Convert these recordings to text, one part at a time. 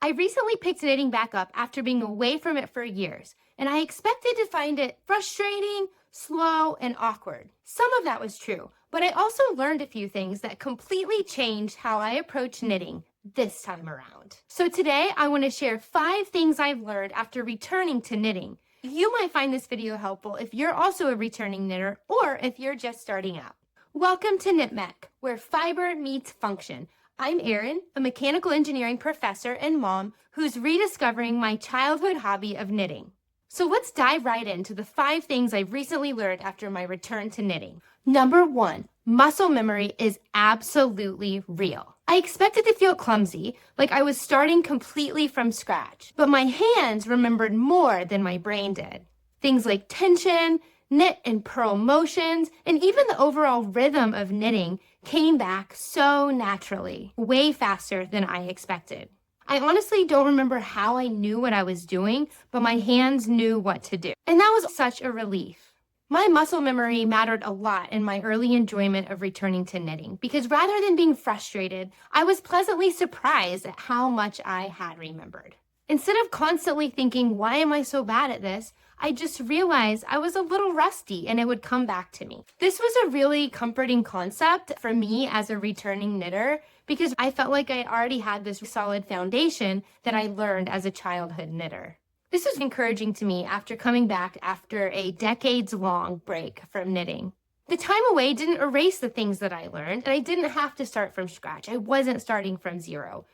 I recently picked knitting back up after being away from it for years, and I expected to find it frustrating, slow, and awkward. Some of that was true, but I also learned a few things that completely changed how I approach knitting this time around. So today I want to share 5 things I've learned after returning to knitting. You might find this video helpful if you're also a returning knitter or if you're just starting out. Welcome to KnitMech, where fiber meets function. I'm Erin, a mechanical engineering professor and mom who's rediscovering my childhood hobby of knitting. So let's dive right into the 5 things I've recently learned after my return to knitting. Number 1, muscle memory is absolutely real. I expected to feel clumsy, like I was starting completely from scratch, but my hands remembered more than my brain did. Things like tension, knit and purl motions, and even the overall rhythm of knitting came back so naturally, way faster than I expected. I honestly don't remember how I knew what I was doing, but my hands knew what to do. And that was such a relief. My muscle memory mattered a lot in my early enjoyment of returning to knitting because rather than being frustrated, I was pleasantly surprised at how much I had remembered. Instead of constantly thinking, why am I so bad at this? I just realized I was a little rusty and it would come back to me. This was a really comforting concept for me as a returning knitter because I felt like I already had this solid foundation that I learned as a childhood knitter. This was encouraging to me after coming back after a decades-long break from knitting. The time away didn't erase the things that I learned, and I didn't have to start from scratch. I wasn't starting from zero.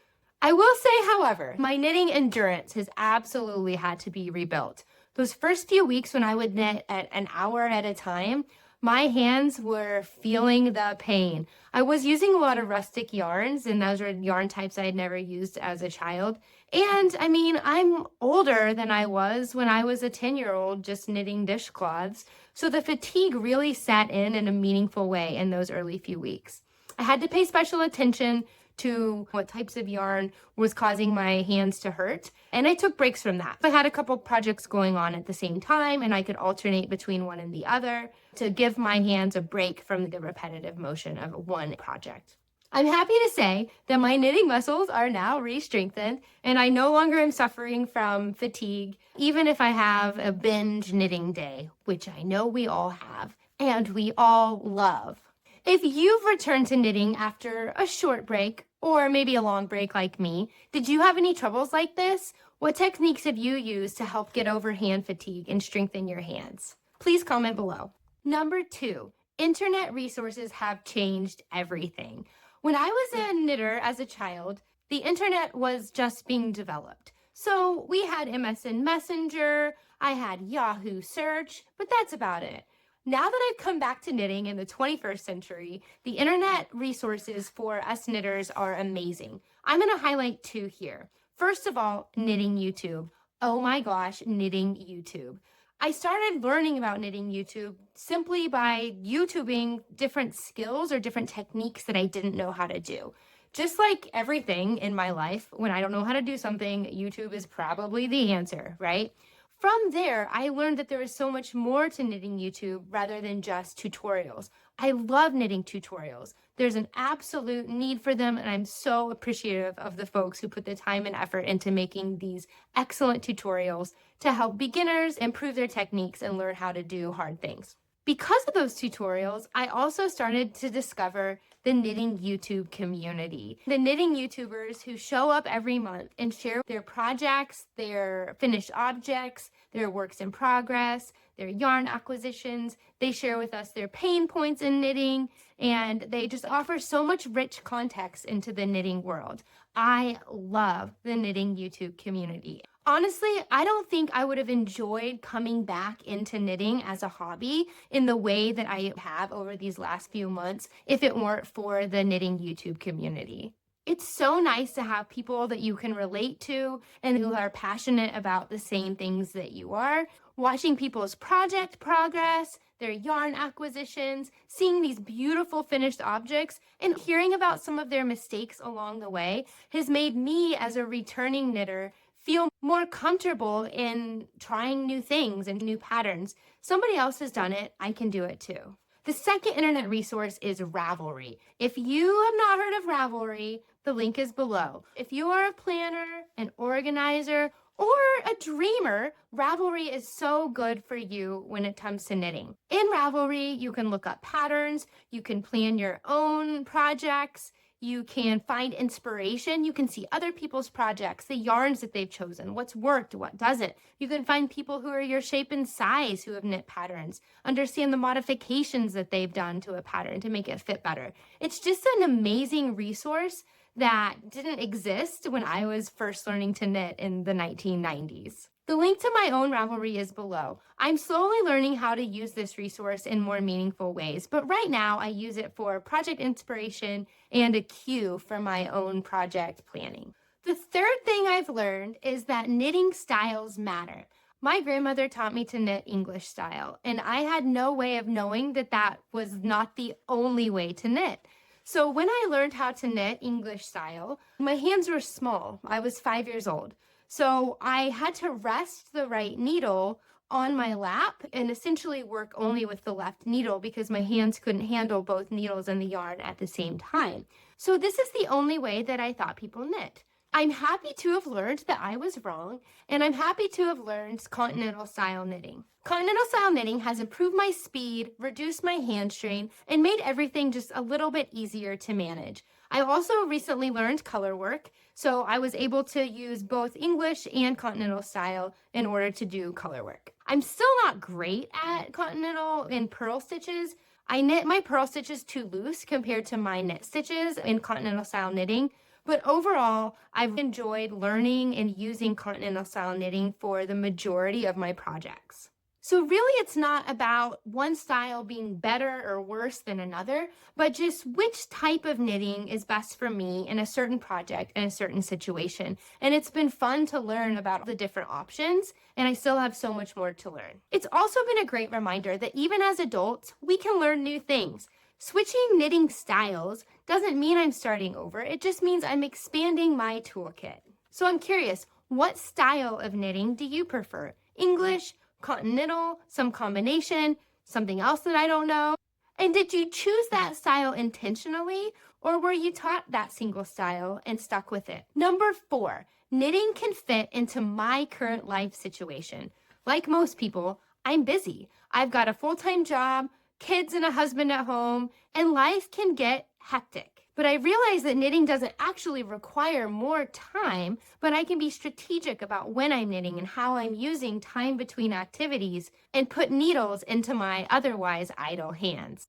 I will say, however, my knitting endurance has absolutely had to be rebuilt. Those first few weeks when I would knit at an hour at a time, my hands were feeling the pain. I was using a lot of rustic yarns, and those were yarn types I had never used as a child. And I mean, I'm older than I was when I was a 10-year-old just knitting dishcloths. So the fatigue really sat in a meaningful way in those early few weeks. I had to pay special attention to what types of yarn was causing my hands to hurt. And I took breaks from that. I had a couple projects going on at the same time, and I could alternate between one and the other to give my hands a break from the repetitive motion of one project. I'm happy to say that my knitting muscles are now re-strengthened, and I no longer am suffering from fatigue, even if I have a binge knitting day, which I know we all have, and we all love. If you've returned to knitting after a short break, or maybe a long break like me, did you have any troubles like this? What techniques have you used to help get over hand fatigue and strengthen your hands? Please comment below. Number 2, internet resources have changed everything. When I was a knitter as a child, the internet was just being developed. So we had MSN Messenger, I had Yahoo Search, but that's about it. Now that I've come back to knitting in the 21st century, the internet resources for us knitters are amazing. I'm going to highlight 2 here. First of all, knitting YouTube. Oh my gosh, knitting YouTube. I started learning about knitting YouTube simply by YouTubing different skills or different techniques that I didn't know how to do. Just like everything in my life, when I don't know how to do something, YouTube is probably the answer, right? From there, I learned that there is so much more to knitting YouTube rather than just tutorials. I love knitting tutorials. There's an absolute need for them, and I'm so appreciative of the folks who put the time and effort into making these excellent tutorials to help beginners improve their techniques and learn how to do hard things. Because of those tutorials, I also started to discover the knitting YouTube community. The knitting YouTubers who show up every month and share their projects, their finished objects, their works in progress, their yarn acquisitions. They share with us their pain points in knitting, and they just offer so much rich context into the knitting world. I love the knitting YouTube community. Honestly, I don't think I would have enjoyed coming back into knitting as a hobby in the way that I have over these last few months if it weren't for the knitting YouTube community. It's so nice to have people that you can relate to and who are passionate about the same things that you are. Watching people's project progress, their yarn acquisitions, seeing these beautiful finished objects, and hearing about some of their mistakes along the way has made me as a returning knitter feel more comfortable in trying new things and new patterns. Somebody else has done it, I can do it too. The second internet resource is Ravelry. If you have not heard of Ravelry, the link is below. If you are a planner, an organizer, or a dreamer, Ravelry is so good for you when it comes to knitting. In Ravelry, you can look up patterns, you can plan your own projects, you can find inspiration, you can see other people's projects, the yarns that they've chosen, what's worked, what doesn't. You can find people who are your shape and size who have knit patterns, understand the modifications that they've done to a pattern to make it fit better. It's just an amazing resource that didn't exist when I was first learning to knit in the 1990s. The link to my own Ravelry is below. I'm slowly learning how to use this resource in more meaningful ways, but right now I use it for project inspiration and a cue for my own project planning. The third thing I've learned is that knitting styles matter. My grandmother taught me to knit English style, and I had no way of knowing that that was not the only way to knit. So when I learned how to knit English style, my hands were small. I was 5 years old. So I had to rest the right needle on my lap and essentially work only with the left needle because my hands couldn't handle both needles and the yarn at the same time. So this is the only way that I thought people knit. I'm happy to have learned that I was wrong, and I'm happy to have learned continental style knitting. Continental style knitting has improved my speed, reduced my hand strain, and made everything just a little bit easier to manage. I also recently learned color work, so I was able to use both English and continental style in order to do color work. I'm still not great at continental and purl stitches. I knit my purl stitches too loose compared to my knit stitches in continental style knitting. But overall, I've enjoyed learning and using continental style knitting for the majority of my projects. So really, it's not about one style being better or worse than another, but just which type of knitting is best for me in a certain project in a certain situation. And it's been fun to learn about the different options, and I still have so much more to learn. It's also been a great reminder that even as adults, we can learn new things. Switching knitting styles doesn't mean I'm starting over. It just means I'm expanding my toolkit. So I'm curious, what style of knitting do you prefer? English, continental, some combination, something else that I don't know? And did you choose that style intentionally, or were you taught that single style and stuck with it? Number 4, knitting can fit into my current life situation. Like most people, I'm busy. I've got a full-time job, kids and a husband at home, and life can get hectic. But I realize that knitting doesn't actually require more time, but I can be strategic about when I'm knitting and how I'm using time between activities and put needles into my otherwise idle hands.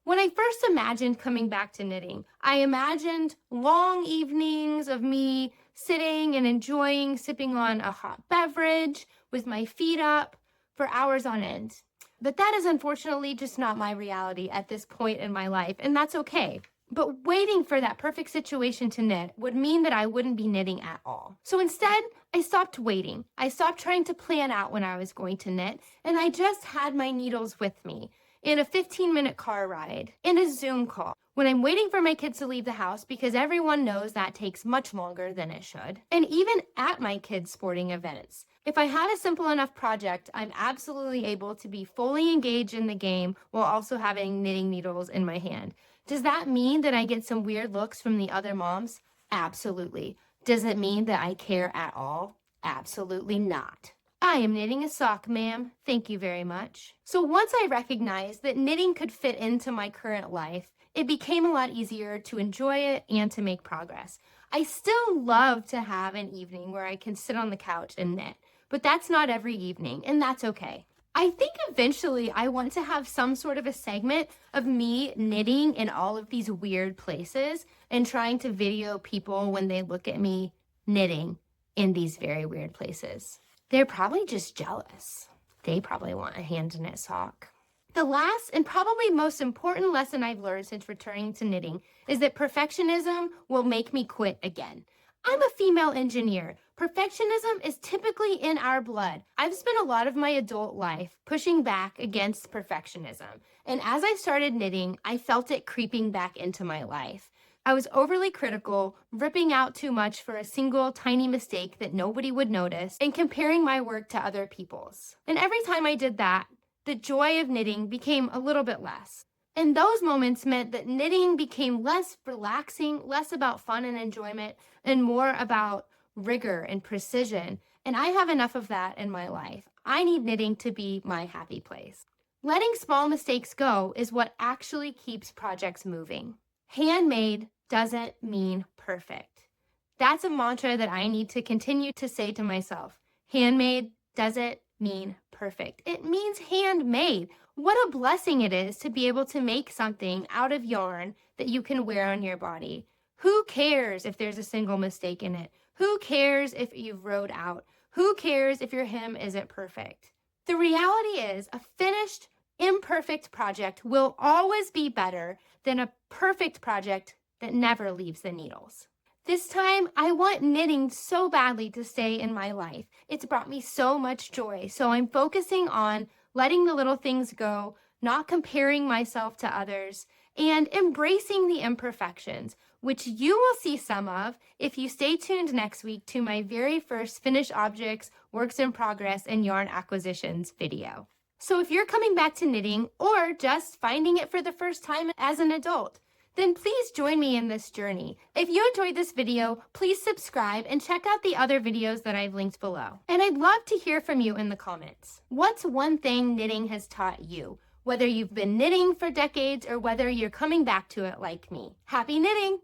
When I first imagined coming back to knitting, I imagined long evenings of me sitting and enjoying sipping on a hot beverage with my feet up for hours on end. But that is unfortunately just not my reality at this point in my life, and that's okay. But waiting for that perfect situation to knit would mean that I wouldn't be knitting at all. So instead, I stopped waiting. I stopped trying to plan out when I was going to knit, and I just had my needles with me in a 15-minute car ride, in a Zoom call, when I'm waiting for my kids to leave the house because everyone knows that takes much longer than it should, and even at my kids' sporting events. If I had a simple enough project, I'm absolutely able to be fully engaged in the game while also having knitting needles in my hand. Does that mean that I get some weird looks from the other moms? Absolutely. Does it mean that I care at all? Absolutely not. I am knitting a sock, ma'am. Thank you very much. So once I recognized that knitting could fit into my current life, it became a lot easier to enjoy it and to make progress. I still love to have an evening where I can sit on the couch and knit, but that's not every evening, and that's okay. I think eventually I want to have some sort of a segment of me knitting in all of these weird places and trying to video people when they look at me knitting in these very weird places. They're probably just jealous. They probably want a hand-knit sock. The last and probably most important lesson I've learned since returning to knitting is that perfectionism will make me quit again. I'm a female engineer. Perfectionism is typically in our blood. I've spent a lot of my adult life pushing back against perfectionism. And as I started knitting, I felt it creeping back into my life. I was overly critical, ripping out too much for a single tiny mistake that nobody would notice, and comparing my work to other people's. And every time I did that, the joy of knitting became a little bit less. And those moments meant that knitting became less relaxing, less about fun and enjoyment, and more about rigor and precision. And I have enough of that in my life. I need knitting to be my happy place. Letting small mistakes go is what actually keeps projects moving. Handmade doesn't mean perfect. That's a mantra that I need to continue to say to myself. Handmade doesn't mean perfect. It means handmade. What a blessing it is to be able to make something out of yarn that you can wear on your body. Who cares if there's a single mistake in it? Who cares if you've rode out? Who cares if your hem isn't perfect? The reality is a finished, imperfect project will always be better than a perfect project that never leaves the needles. This time, I want knitting so badly to stay in my life. It's brought me so much joy. So I'm focusing on letting the little things go, not comparing myself to others, and embracing the imperfections, which you will see some of if you stay tuned next week to my very first finished objects, works in progress, and yarn acquisitions video. So if you're coming back to knitting or just finding it for the first time as an adult, then please join me in this journey. If you enjoyed this video, please subscribe and check out the other videos that I've linked below. And I'd love to hear from you in the comments. What's one thing knitting has taught you? Whether you've been knitting for decades or whether you're coming back to it like me. Happy knitting!